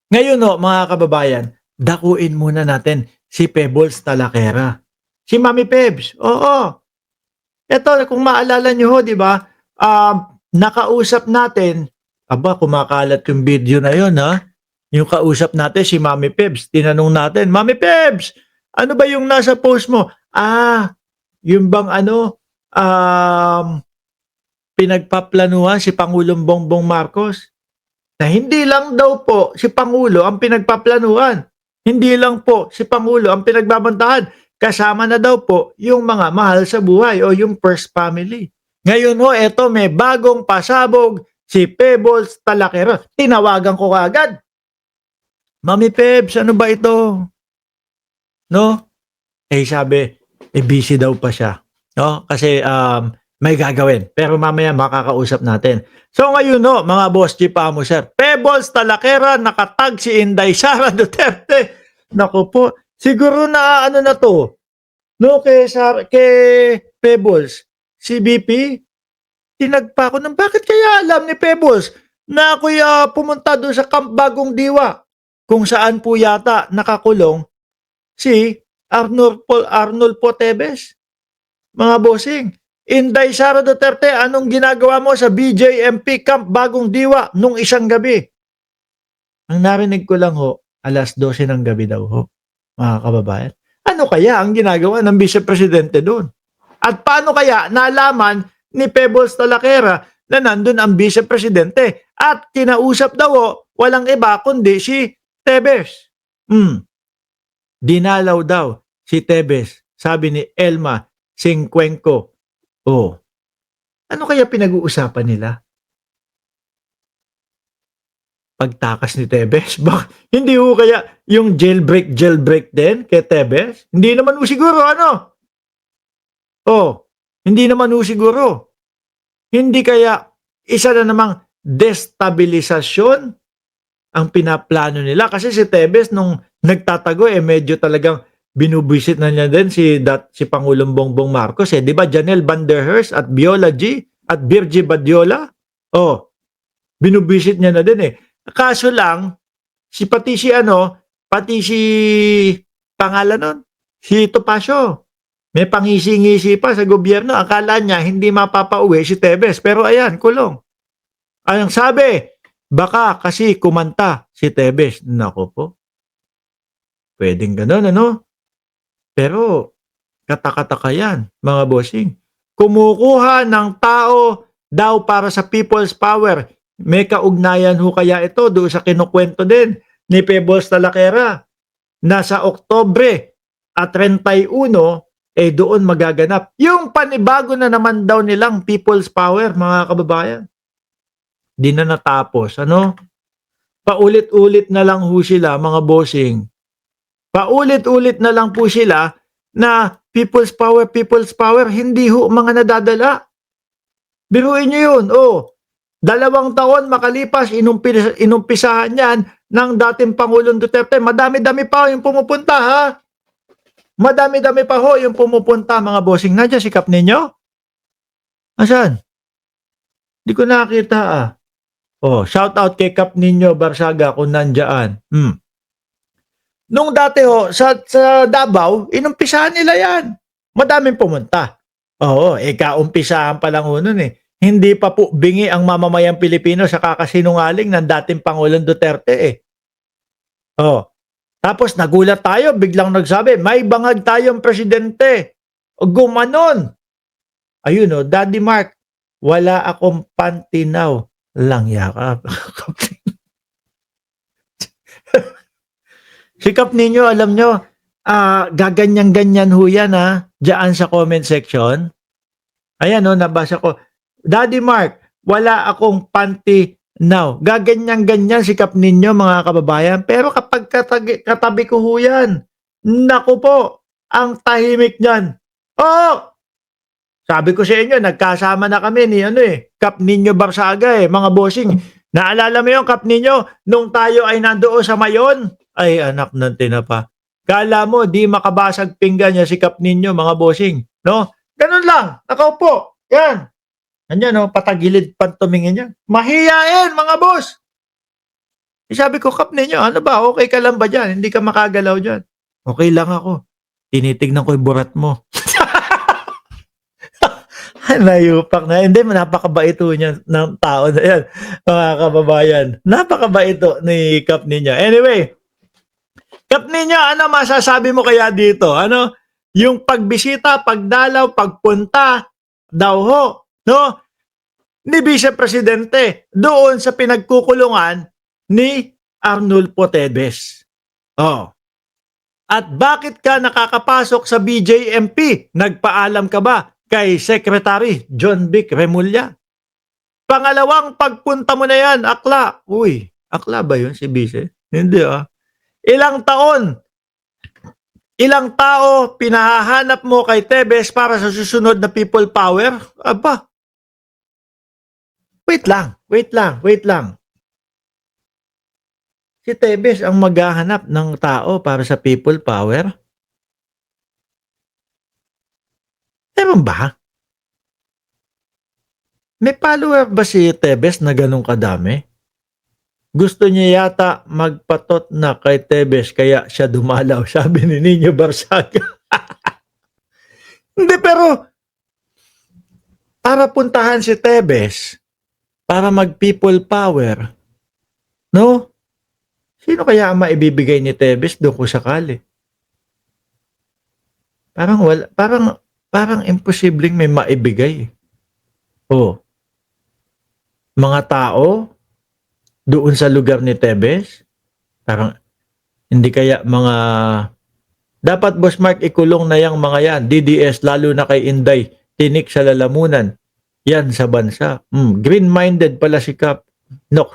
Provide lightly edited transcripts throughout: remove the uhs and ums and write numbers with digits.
Ngayon ho, mga kababayan, dakuin muna natin si Pebbles Talakera. Si Mami Pebs, oo. Eto kung maalala niyo ho, 'di ba, nakausap natin, aba kumakalat yung video na yun, ha. Yung kausap natin si Mami Pebs, tinanong natin, "Mami Pebs, ano ba yung nasa post mo?" Yung bang ano, pinagpaplanuhan si Pangulong Bongbong Marcos. Na hindi lang daw po si Pangulo ang pinagpaplanuhan, hindi lang po si Pangulo ang pinagbabantahan, kasama na daw po yung mga mahal sa buhay o yung first family. Ngayon ho, eto may bagong pasabog si Pebbles Talakero. Tinawagan ko kaagad, "Mami Pebs, ano ba ito?" No? Sabi, busy daw pa siya. No? Kasi may gagawin. Pero mamaya makakausap natin. So ngayon no, mga boss G Pamo sir, Pebbles Talakera, nakatag si Inday Sara Duterte. Naku po, siguro na ano na to, no, kay Pebbles, si BP, tinagpa ko ng bakit kaya alam ni Pebbles na ako'y pumunta doon sa Camp Bagong Diwa, kung saan po yata nakakulong si Arnold Potebes. Mga bossing, Inday Sara Duterte, anong ginagawa mo sa BJMP Camp Bagong Diwa nung isang gabi? Ang narinig ko lang ho, 12:00 ng gabi daw ho, mga kababayan. Ano kaya ang ginagawa ng Vice Presidente doon? At paano kaya nalaman ni Pebbles Talakera na nandun ang Vice Presidente? At kinausap daw ho, walang iba kundi si Tebes. Dinalaw daw si Tebes, sabi ni Elma Singcuenco. Oh, ano kaya pinag-uusapan nila? Pagtakas ni Tebes? Hindi ho kaya yung jailbreak din kay Tebes? Hindi naman ho siguro, ano? Oh, hindi naman ho siguro. Hindi kaya isa na namang destabilisasyon ang pinaplano nila? Kasi si Tebes nung nagtatago, medyo talagang binubisit na niya din si Pangulong Bongbong Marcos. Di ba Janelle Van der Hearst at Viola G at Virgie Badiola? Oh, binubisit niya na din eh. Kaso lang, pati si pangalan nun, si Topacio. May pangisi-ngisi pa sa gobyerno. Akala niya hindi mapapauwi si Tebes. Pero ayan, kulong. Ang sabi, baka kasi kumanta si Tebes. Nako po. Pwedeng ganun, ano? Pero, katakataka yan, mga bossing. Kumukuha ng tao daw para sa people's power. May kaugnayan ho kaya ito doon sa kinukwento din ni Pebbles Talakera na sa Oktobre at 31 doon magaganap. Yung panibago na naman daw nilang people's power, mga kababayan. Di na natapos, ano? Paulit-ulit na lang ho sila, mga bossing. Paulit-ulit na lang po sila na people's power, hindi ho mga nadadala. Biruin nyo yun, 2 taon makalipas, inumpisahan yan ng dating Pangulong Duterte. Madami-dami pa yung pumupunta, ha? Madami-dami pa ho yung pumupunta, mga bossing. Nandiyan si Kap ninyo? Asan? Di ko nakita, shout out kay Kap ninyo, Barsaga, kung nandiyan. Nung dati ho, sa Davao, inumpisahan nila yan. Madaming pumunta. Oo, kaumpisahan pa lang ho nun eh. Hindi pa po bingi ang mamamayang Pilipino sa kakasinungaling ng dating Pangulong Duterte eh. Tapos nagulat tayo, biglang nagsabi, may bangag tayong presidente. Gumanon. Ayun Daddy Mark, wala akong pantinaw lang yakap. Sikap ninyo, alam nyo, gaganyan-ganyan ho yan dyan sa comment section. Ayan nabasa ko. Daddy Mark, wala akong panty now. Gaganyan-ganyan sikap ninyo mga kababayan. Pero kapag katabi ko ho yan, naku po, ang tahimik niyan. Sabi ko sa inyo, nagkasama na kami ni Kap Ninyo Barsaga mga bossing. Naalala mo yung Kap Ninyo nung tayo ay nandoon sa Mayon? Ay anak ng tinapa. Kala mo di makabasag pinggan niya si Kap Ninyo mga bossing, no? Ganun lang, nakaupo. Yan. Anyan patagilid pan tumingin niya. Mahiyain mga boss. Sabi ko, "Kap ninyo, ano ba, okay ka lang ba diyan? Hindi ka makagalaw diyan?" "Okey lang ako." Tinitignan ko yung burat mo. Nayupak na. Hindi, napakabait ho niyan ng tao na 'yan, mga kababayan. Napakabait ho ni Kap Ninyo. Anyway, Kap Ninyo, ano masasabi mo kaya dito? Ano, yung pagbisita, pagdalaw, pagpunta daw ho, no, ni Vice Presidente doon sa pinagkukulungan ni Arnulfo Teves. Oh. At bakit ka nakakapasok sa BJMP? Nagpaalam ka ba kay Secretary John Vic Remulla? Pangalawang pagpunta mo na yan, akla. Uy, akla ba yun si Vice? Hindi ah. Ilang taon, ilang tao pinahahanap mo kay Tebes para sa susunod na people power? Aba, wait lang, wait lang, wait lang. Si Tebes ang maghahanap ng tao para sa people power? Meron ba? May follower ba si Tebes na ganun kadami? Gusto niya yata magpatot na kay Tebes kaya siya dumalaw, sabi ni Nino Barsaga. Hindi, pero para puntahan si Tebes, para mag-people power, no? Sino kaya ang maibibigay ni Tebes doon kung sakali? Parang wala, parang imposibleng may maibigay. Oh, mga tao doon sa lugar ni Tebes, parang hindi kaya mga dapat Boss Mark ikulong na yang mga yan, DDS lalo na kay Inday, tinik sa lalamunan. Yan sa bansa. Green-minded pala si Kap. No.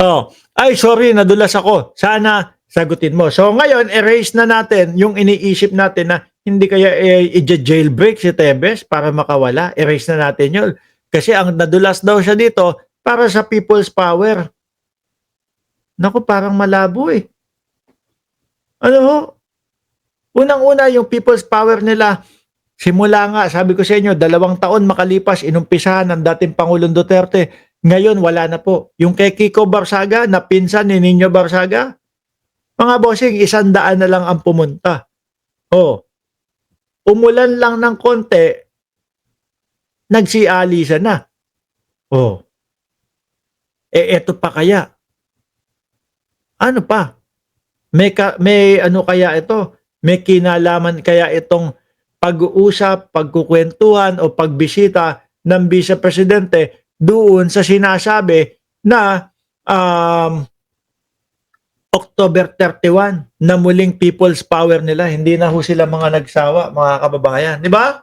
Oh, ay sorry, nadulas ako. Sana sagutin mo. So ngayon, erase na natin yung iniisip natin na hindi kaya i-jailbreak si Tebes para makawala. Erase na natin yun. Kasi ang nadulas daw siya dito para sa people's power. Naku, parang malabo eh. Ano ho? Unang-una yung people's power nila, simula nga, sabi ko sa inyo, 2 taon makalipas, inumpisahan ng dating Pangulong Duterte. Ngayon, wala na po. Yung kay Kiko Barsaga, na pinsan ni Nino Barsaga, mga bossing, 100 na lang ang pumunta. Oh, umulan lang ng konti, nagsialisa na. Oh, eto pa kaya? Ano pa? May ano kaya ito? May kinalaman kaya itong pag-uusap, pagkukwentuhan o pagbisita ng Vice Presidente doon sa sinasabi na October 31 na muling people's power nila. Hindi na ho sila mga nagsawa, mga kababayan. Di ba?